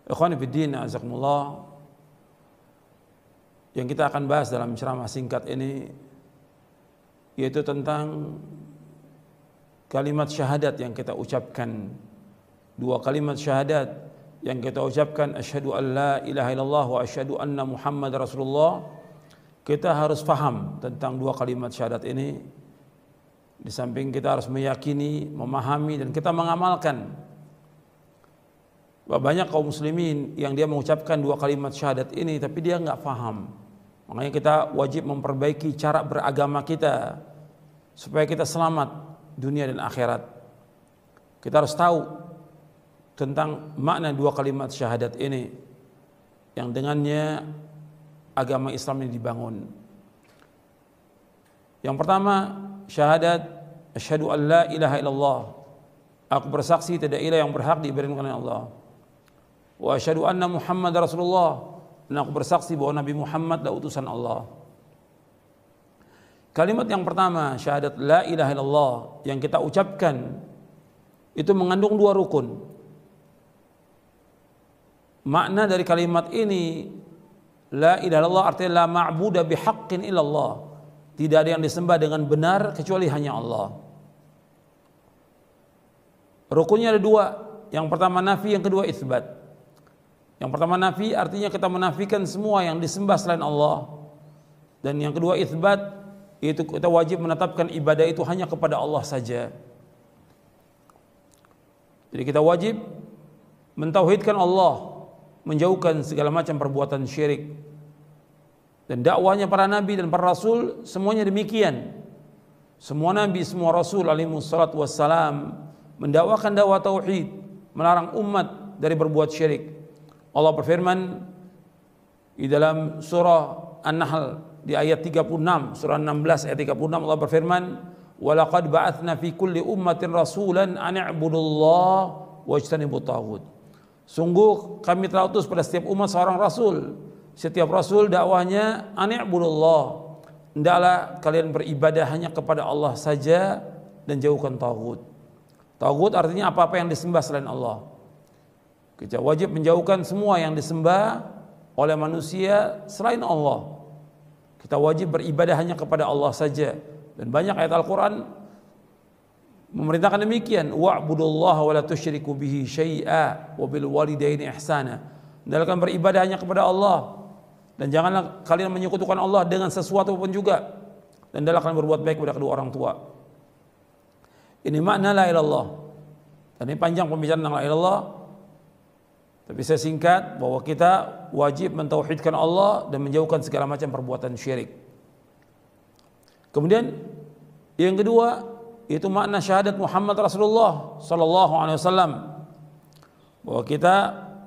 Ikhwani fiddin, azakumullah. Yang kita akan bahas dalam ceramah singkat ini yaitu tentang kalimat syahadat yang kita ucapkan. Dua kalimat syahadat yang kita ucapkan, asyhadu an la ilaha illallah wa asyhadu anna Muhammad Rasulullah. Kita harus faham tentang dua kalimat syahadat ini. Di samping kita harus meyakini, memahami, dan kita mengamalkan. Banyak kaum muslimin yang dia mengucapkan dua kalimat syahadat ini tapi dia nggak faham. Makanya kita wajib memperbaiki cara beragama kita supaya kita selamat dunia dan akhirat. Kita harus tahu tentang makna dua kalimat syahadat ini yang dengannya agama Islam ini dibangun. Yang pertama, syahadat asyhadu an la ilaha illallah. Aku bersaksi tidak ilah yang berhak diibadakan oleh Allah. Wa asyhadu anna Muhammad Rasulullah. Dan aku bersaksi bahwa Nabi Muhammad adalah utusan Allah. Kalimat yang pertama, syahadat la ilaha illallah, yang kita ucapkan itu mengandung dua rukun. Makna dari kalimat ini, la ilaha illallah artinya la ma'buda bihaqqin illallah. Tidak ada yang disembah dengan benar kecuali hanya Allah. Rukunnya ada dua. Yang pertama nafi, yang kedua itsbat. Yang pertama nafi artinya kita menafikan semua yang disembah selain Allah. Dan yang kedua itsbat, yaitu kita wajib menetapkan ibadah itu hanya kepada Allah saja. Jadi kita wajib mentauhidkan Allah, menjauhkan segala macam perbuatan syirik. Dan dakwahnya para nabi dan para rasul semuanya demikian. Semua nabi, semua rasul alaihi wassalatu wassalam mendakwakan dakwah tauhid, melarang umat dari berbuat syirik. Allah berfirman di dalam surah An-Nahl di ayat 36, surah 16 ayat 36, Allah berfirman, "Wa laqad ba'atsna fi kulli ummatin rasulan an i'budullaha wajtanibut taghut." Sungguh kami telah utus pada setiap umat seorang rasul. Setiap rasul dakwahnya an i'budullah. Hendaklah kalian beribadah hanya kepada Allah saja dan jauhkan taghut. Taghut artinya apa-apa yang disembah selain Allah. Kita wajib menjauhkan semua yang disembah oleh manusia selain Allah. Kita wajib beribadah hanya kepada Allah saja. Dan banyak ayat Al-Quran memerintahkan demikian. Wa'budullaha wa la tusyriku bihi syai'a wa bil walidaini ihsana. Hendaklah beribadah hanya kepada Allah. Dan janganlah kalian menyekutukan Allah dengan sesuatu pun juga. Dan hendaklah kalian berbuat baik kepada kedua orang tua. Ini makna la ilallah. Dan ini panjang pembicaraan tentang la ilallah. Tapi saya singkat bahwa kita wajib mentauhidkan Allah dan menjauhkan segala macam perbuatan syirik. Kemudian yang kedua itu makna syahadat Muhammad Rasulullah sallallahu alaihi wasallam. Bahwa kita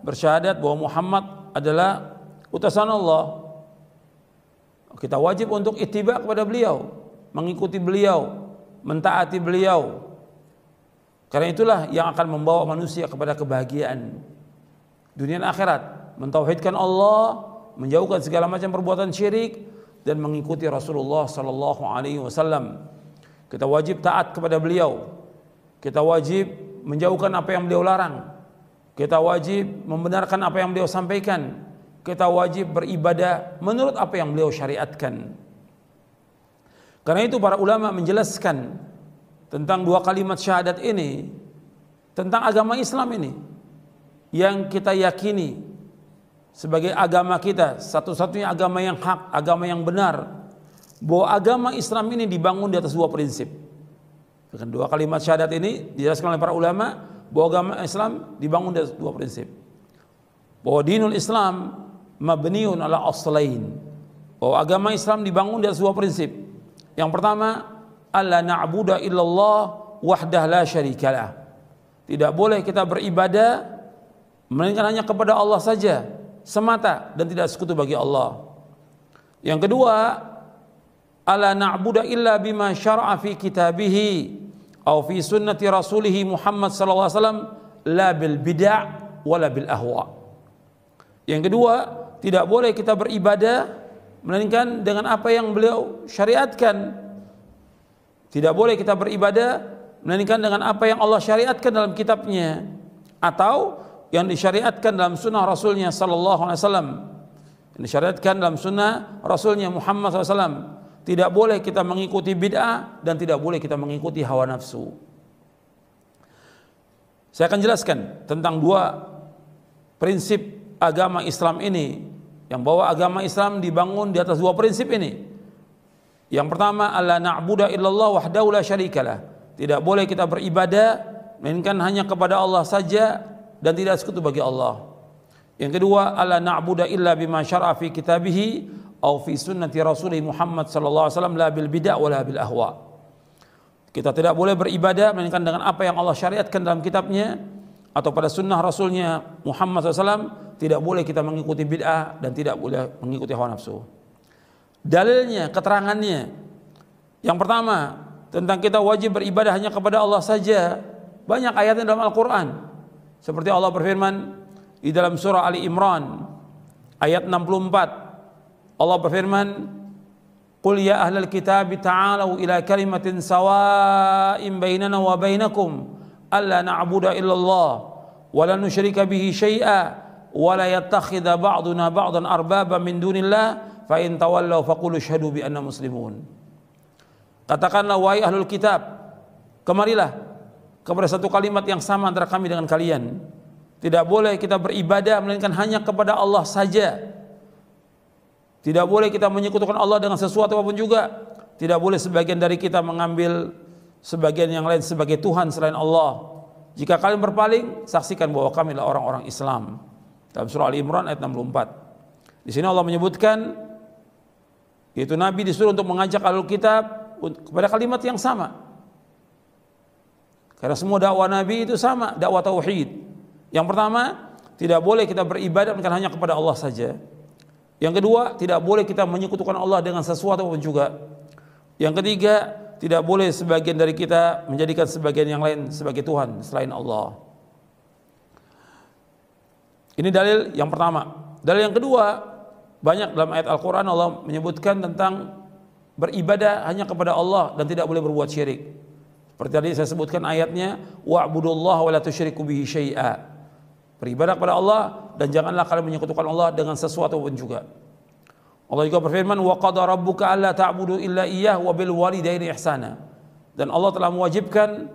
bersyahadat bahwa Muhammad adalah utusan Allah. Kita wajib untuk ittiba kepada beliau, mengikuti beliau, mentaati beliau. Karena itulah yang akan membawa manusia kepada kebahagiaan dunia dan akhirat, mentauhidkan Allah, menjauhkan segala macam perbuatan syirik dan mengikuti Rasulullah sallallahu alaihi wasallam. Kita wajib taat kepada beliau. Kita wajib menjauhkan apa yang beliau larang. Kita wajib membenarkan apa yang beliau sampaikan. Kita wajib beribadah menurut apa yang beliau syariatkan. Karena itu para ulama menjelaskan tentang dua kalimat syahadat ini, tentang agama Islam ini yang kita yakini sebagai agama kita, satu-satunya agama yang hak, agama yang benar, bahwa agama Islam ini dibangun di atas dua prinsip. Dengan dua kalimat syahadat ini dijelaskan oleh para ulama bahwa agama Islam dibangun di atas dua prinsip. Bahwa dinul Islam mabniun ala aslain. Bahwa agama Islam dibangun di atas dua prinsip. Yang pertama, alla na'budu illallah wahdah la syarikalah. Tidak boleh kita beribadah melainkan hanya kepada Allah saja semata dan tidak sekutu bagi Allah. Yang kedua, alla na'budu illa bima syara'a fi kitabihi aw fi sunnati rasulih Muhammad sallallahu alaihi wasallam la bil bid'ah wala bil ahwa. Yang kedua, tidak boleh kita beribadah melainkan dengan apa yang beliau syariatkan. Tidak boleh kita beribadah melainkan dengan apa yang Allah syariatkan dalam kitabnya, atau yang disyariatkan dalam sunnah Rasulnya sallallahu alaihi wasallam, yang disyariatkan dalam sunnah Rasulnya Muhammad SAW. Tidak boleh kita mengikuti bid'ah dan tidak boleh kita mengikuti hawa nafsu. Saya akan jelaskan tentang dua prinsip agama Islam ini, yang bahwa agama Islam dibangun di atas dua prinsip ini. Yang pertama, alla na'budu illallah wahdahu la syarikalah. Tidak boleh kita beribadah melainkan hanya kepada Allah saja dan tidak sekutu bagi Allah. Yang kedua, alla na'budu illa bima syara'a fi kitabihi aw fi sunnati rasulih Muhammad sallallahu alaihi wasallam la bil bid'ah wa la bil ahwa. Kita tidak boleh beribadah melainkan dengan apa yang Allah syariatkan dalam kitabnya atau pada sunnah Rasulnya Muhammad SAW. Tidak boleh kita mengikuti bid'ah dan tidak boleh mengikuti hawa nafsu. Dalilnya, keterangannya, yang pertama tentang kita wajib beribadah hanya kepada Allah saja, banyak ayatnya dalam Al-Quran. Seperti Allah berfirman di dalam surah Ali Imran ayat 64, Allah berfirman, qul ya ahlal kitab ta'alu ila kalimatin sawa'in bainana wa bainakum alla na'budu illallah wa la nusyrika bihi syai'a wa la yattakhidha ba'duna ba'dan arbaba min dunillah fa in tawallaw faqulu asyhadu bi anna muslimun. Katakanlah wahai ahlul kitab, kemarilah kepada satu kalimat yang sama antara kami dengan kalian. Tidak boleh kita beribadah melainkan hanya kepada Allah saja. Tidak boleh kita menyekutukan Allah dengan sesuatu apapun juga. Tidak boleh sebagian dari kita mengambil sebagian yang lain sebagai Tuhan selain Allah. Jika kalian berpaling, saksikan bahwa kami adalah orang-orang Islam. Dalam surah Ali Imran ayat 64. Di sini Allah menyebutkan, yaitu Nabi disuruh untuk mengajak ahlul kitab kepada kalimat yang sama. Karena semua dakwah Nabi itu sama, dakwah tauhid. Yang pertama, tidak boleh kita beribadah bukan hanya kepada Allah saja. Yang kedua, tidak boleh kita menyekutukan Allah dengan sesuatu pun juga. Yang ketiga, tidak boleh sebagian dari kita menjadikan sebagian yang lain sebagai Tuhan selain Allah. Ini dalil yang pertama. Dalil yang kedua, banyak dalam ayat Al-Quran Allah menyebutkan tentang beribadah hanya kepada Allah dan tidak boleh berbuat syirik. Seperti tadi saya sebutkan ayatnya, wa'budullaha wa la tusyriku bihi syai'a. Beribadah kepada Allah dan janganlah kalian menyekutukan Allah dengan sesuatu pun juga. Allah juga berfirman, wa qada rabbuka alla ta'budu illa iyyah wa bil walidaini ihsana. Dan Allah telah mewajibkan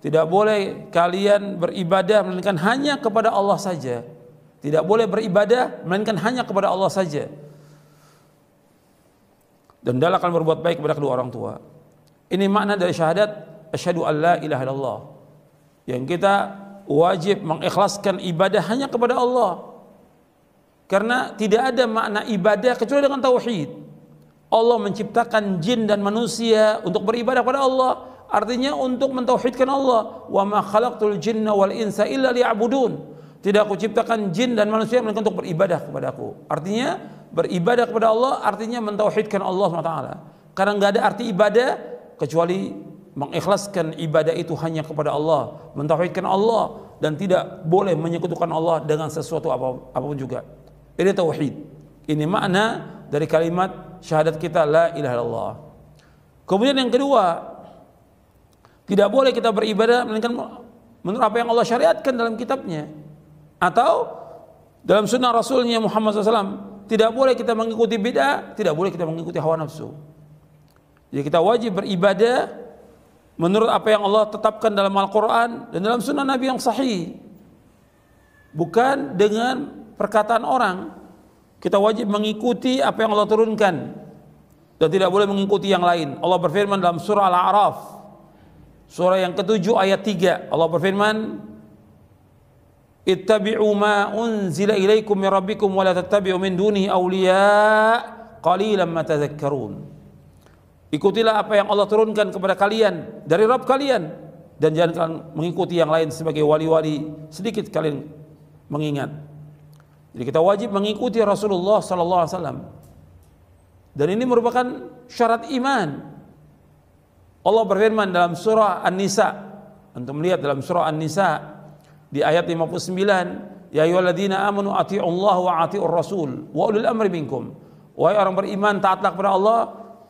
tidak boleh kalian beribadah melainkan hanya kepada Allah saja. Tidak boleh beribadah melainkan hanya kepada Allah saja. Dan hendaklah kalian berbuat baik kepada kedua orang tua. Ini makna dari syahadat asyhadu an la ilaha illallah. Yang kita wajib mengikhlaskan ibadah hanya kepada Allah. Karena tidak ada makna ibadah kecuali dengan tauhid. Allah menciptakan jin dan manusia untuk beribadah kepada Allah. Artinya untuk mentauhidkan Allah. Wa ma khalaqtul jinna wal insa illa liya'budun. Tidak aku ciptakan jin dan manusia melainkan untuk beribadah kepadaku. Artinya beribadah kepada Allah artinya mentauhidkan Allah SWT. Karena nggak ada arti ibadah kecuali mengikhlaskan ibadah itu hanya kepada Allah, mentauhidkan Allah dan tidak boleh menyekutukan Allah dengan sesuatu apapun juga. Ini tauhid. Ini makna dari kalimat syahadat kita la ilaha illallah. Kemudian yang kedua, tidak boleh kita beribadah melainkan menurut apa yang Allah syariatkan dalam kitabnya atau dalam sunnah Rasulnya Muhammad SAW. Tidak boleh kita mengikuti bid'ah, tidak boleh kita mengikuti hawa nafsu. Jadi kita wajib beribadah menurut apa yang Allah tetapkan dalam Al-Quran dan dalam sunnah Nabi yang sahih. Bukan dengan perkataan orang. Kita wajib mengikuti apa yang Allah turunkan dan tidak boleh mengikuti yang lain. Allah berfirman dalam surah Al-A'raf, surah yang ke-7 ayat 3. Allah berfirman, ittabi'u ma unzila ilaikum min rabbikum wa la tattabi'u min dunihi awliya qalilan ma tadhakkarun. Ikutilah apa yang Allah turunkan kepada kalian dari Rabb kalian dan jangan kalian mengikuti yang lain sebagai wali-wali, sedikit kalian mengingat. Jadi kita wajib mengikuti Rasulullah sallallahu alaihi wasallam. Dan ini merupakan syarat iman. Allah berfirman dalam surah An-Nisa. Antum melihat dalam surah An-Nisa di ayat 59, ya ayyuhalladzina amanu athi'ullaha wa athi'ur rasul wa ulil amri minkum. Wahai orang beriman, taatlah kepada Allah,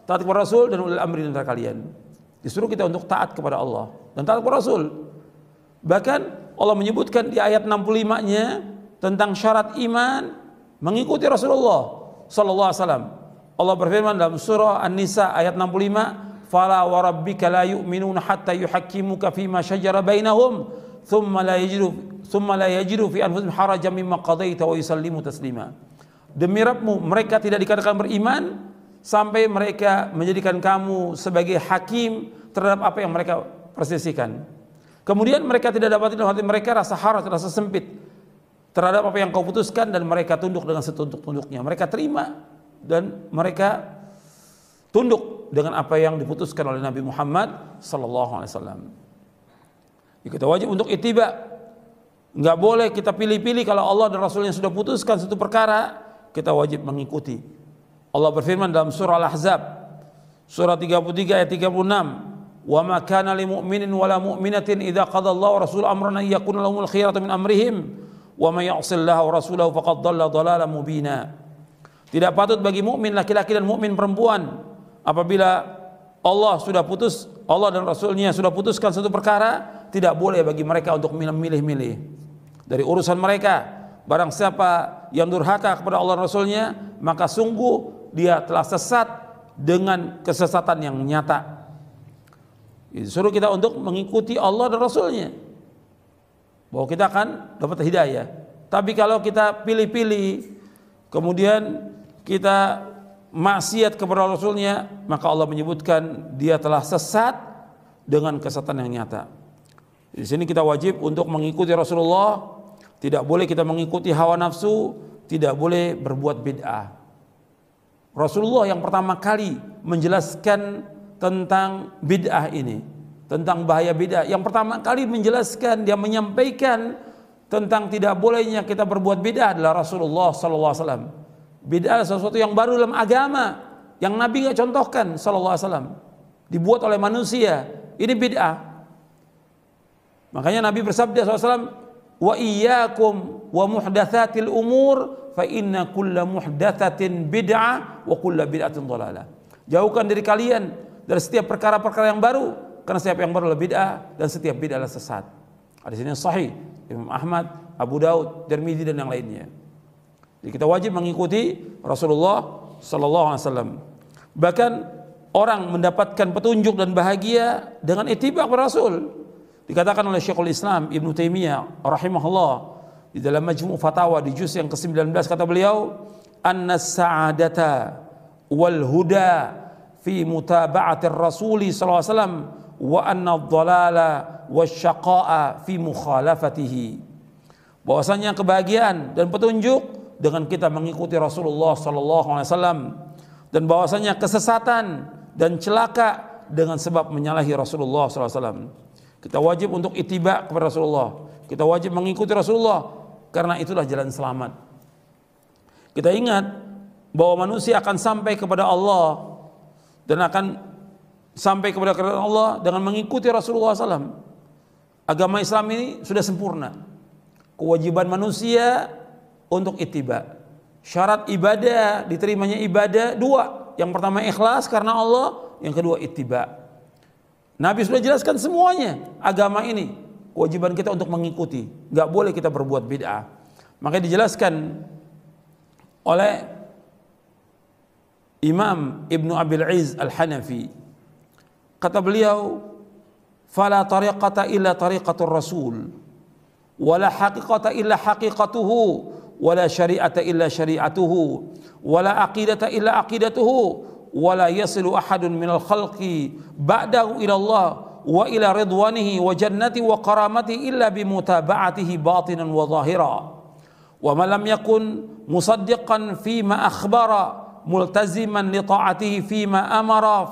taat kepada Rasul dan ulil amri antara kalian. Disuruh kita untuk taat kepada Allah dan taat kepada Rasul. Bahkan Allah menyebutkan di ayat 65-nya tentang syarat iman mengikuti Rasulullah sallallahu alaihi wasallam. Allah berfirman dalam surah An-Nisa ayat 65, "Fala wa rabbika la yu'minuna hatta yuhakkimuka fima shajara bainahum, thumma la yajidu fi anfusihim harajan mimma qadaita wa yusallimu taslima." Demi Rabbmu, mereka tidak dikatakan beriman sampai mereka menjadikan kamu sebagai hakim terhadap apa yang mereka perselisihkan. Kemudian mereka tidak dapat dalam hati mereka rasa haraj, rasa sempit terhadap apa yang kau putuskan, dan mereka tunduk dengan setunduk-tunduknya. Mereka terima dan mereka tunduk dengan apa yang diputuskan oleh Nabi Muhammad sallallahu alaihi wasallam. Kita wajib untuk ittiba. Enggak boleh kita pilih-pilih. Kalau Allah dan Rasulnya sudah putuskan satu perkara, kita wajib mengikuti. Allah berfirman dalam surah Al-Ahzab surah 33 ayat 36, "Wa ma kana lil mu'minin wala mu'minatin idza qada Allahu wa rasuluhu amran an yakuna lahumul khiyaratu min amrihim wa may ya'sillaha wa rasulahu faqad dhalla dhalalan mubina." Tidak patut bagi mukmin laki-laki dan mukmin perempuan apabila Allah dan Rasulnya sudah putuskan satu perkara, tidak boleh bagi mereka untuk milih-milih dari urusan mereka. Barang siapa yang durhaka kepada Allah dan Rasulnya, maka sungguh dia telah sesat dengan kesesatan yang nyata. Disuruh kita untuk mengikuti Allah dan Rasulnya, bahwa kita akan dapat hidayah. Tapi kalau kita pilih-pilih, kemudian kita maksiat kepada Rasulnya, maka Allah menyebutkan dia telah sesat dengan kesesatan yang nyata. Di sini kita wajib untuk mengikuti Rasulullah. Tidak boleh kita mengikuti hawa nafsu, tidak boleh berbuat bid'ah. Rasulullah yang pertama kali menjelaskan tentang bid'ah ini, tentang bahaya bid'ah. Yang pertama kali menjelaskan, dia menyampaikan tentang tidak bolehnya kita berbuat bid'ah adalah Rasulullah sallallahu alaihi wasallam. Bid'ah adalah sesuatu yang baru dalam agama, yang Nabi enggak contohkan sallallahu alaihi wasallam. Dibuat oleh manusia, ini bid'ah. Makanya Nabi bersabda sallallahu alaihi wasallam, "Wa iyyakum wa muhdatsatil umur fa inna kulla muhdatsatin bid'ah wa kulla bid'atin dhalalah." Jauhkan diri kalian dari setiap perkara-perkara yang baru, karena setiap yang baru adalah bid'ah dan setiap bid'ah adalah sesat. Hadis ini sahih, Imam Ahmad, Abu Daud, Tirmidzi dan yang lainnya. Jadi kita wajib mengikuti Rasulullah sallallahu alaihi wasallam. Bahkan orang mendapatkan petunjuk dan bahagia dengan ittiba kepada Rasul. Dikatakan oleh Syekhul Islam Ibnu Taimiyah rahimahullah di dalam Majmu' Fatawa di juz yang ke-19, kata beliau, "Annas sa'adata wal huda fi mutaba'ati Rasuli sallallahu alaihi wasallam wa anna ad-dhalala wasyaqa'a fi mukhalafatihi." Bahwasanya kebahagiaan dan petunjuk dengan kita mengikuti Rasulullah sallallahu alaihi wasallam, dan bahwasanya kesesatan dan celaka dengan sebab menyalahi Rasulullah sallallahu alaihi wasallam. Kita wajib untuk ittiba kepada Rasulullah. Kita wajib mengikuti Rasulullah karena itulah jalan selamat. Kita ingat bahwa manusia akan sampai kepada Allah dan akan sampai kepada keridhaan Allah dengan mengikuti Rasulullah SAW. Agama Islam ini sudah sempurna. Kewajiban manusia untuk ittiba. Syarat ibadah, diterimanya ibadah dua. Yang pertama ikhlas karena Allah, yang kedua ittiba. Nabi sudah jelaskan semuanya agama ini. Kewajiban kita untuk mengikuti, nggak boleh kita berbuat bid'ah. Makanya dijelaskan oleh Imam Ibnu Abil Izz Al-Hanafi. Kata beliau, "Fala tariqata illa tariqatur Rasul, wala haqiqata illa haqiqatuhu, wala syari'ata illa syari'atuhu, wala aqidata illa aqidatuhu, wala yasilu ahadun minal khalqi ba'dahu ila Allah wa ila ridwanihi wa jannati wa karamati illa bimutaba'atihi batinan wa zahira, wa man lam yakun musaddiqan fima akhbara multaziman li ta'atihi fima amara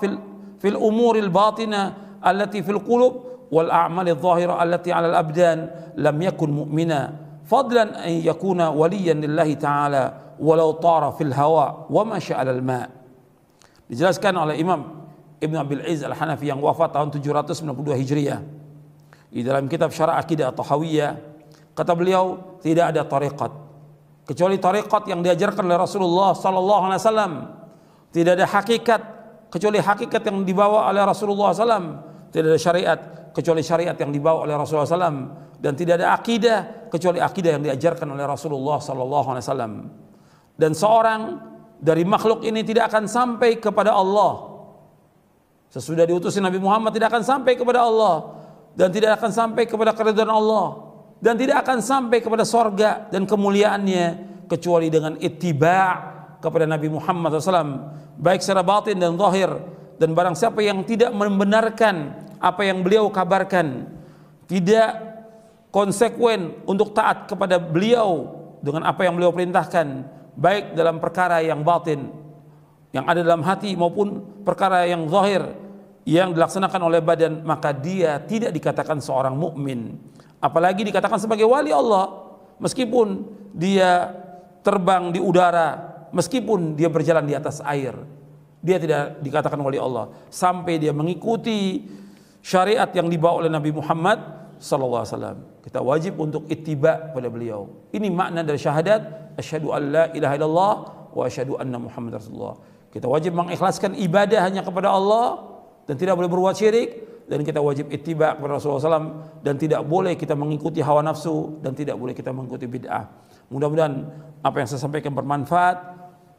fil umuril batina allati fil qulub wal a'malil zahira allati 'alal abdan lam yakun mu'mina fadlan an yakuna waliyan lillahi ta'ala walau tara fil hawa wa ma sya'al al-ma'." Dijelaskan oleh Imam Ibnu Abil Izz Al-Hanafi yang wafat tahun 792 Hijriah. Di dalam kitab Syarah Aqidah Tahawiyah, kata beliau, tidak ada tariqat kecuali tariqat yang diajarkan oleh Rasulullah sallallahu alaihi wasallam. Tidak ada hakikat kecuali hakikat yang dibawa oleh Rasulullah sallallahu alaihi wasallam. tidak ada syariat kecuali syariat yang dibawa oleh Rasulullah SAW, dan tidak ada akidah kecuali akidah yang diajarkan oleh Rasulullah SAW. Dan seorang dari makhluk ini tidak akan sampai kepada Allah sesudah diutusin Nabi Muhammad, tidak akan sampai kepada Allah, dan tidak akan sampai kepada keridhaan Allah, dan tidak akan sampai kepada sorga dan kemuliaannya kecuali dengan ittiba' kepada Nabi Muhammad SAW, baik secara batin dan zahir. Dan barang siapa yang tidak membenarkan apa yang beliau kabarkan, tidak konsekuen untuk taat kepada beliau dengan apa yang beliau perintahkan, baik dalam perkara yang batin yang ada dalam hati maupun perkara yang zahir yang dilaksanakan oleh badan, maka dia tidak dikatakan seorang mukmin, apalagi dikatakan sebagai wali Allah, meskipun dia terbang di udara, meskipun dia berjalan di atas air, dia tidak dikatakan wali Allah sampai dia mengikuti syariat yang dibawa oleh Nabi Muhammad SAW. Kita wajib untuk ittiba pada beliau. Ini makna dari syahadat asyhadu an la ilaha illallah wa asyhadu anna Muhammad Rasulullah. Kita wajib mengikhlaskan ibadah hanya kepada Allah dan tidak boleh berbuat syirik, dan kita wajib ittiba kepada Rasulullah SAW, dan tidak boleh kita mengikuti hawa nafsu, dan tidak boleh kita mengikuti bid'ah. Mudah-mudahan apa yang saya sampaikan bermanfaat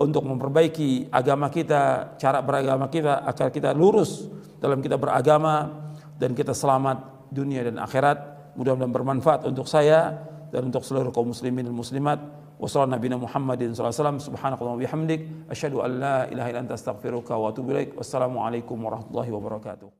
untuk memperbaiki agama kita, cara beragama kita, agar kita lurus dalam kita beragama dan kita selamat dunia dan akhirat. Mudah-mudahan bermanfaat untuk saya dan untuk seluruh kaum muslimin dan muslimat. Wassalamualaikum Nabi Muhammadin sallallahu alaihi wasallam. Subhanakallahumma wa bihamdik asyhadu an la ilaha illa anta astaghfiruka wa atubu ilaik. Wassalamualaikum warahmatullahi wabarakatuh.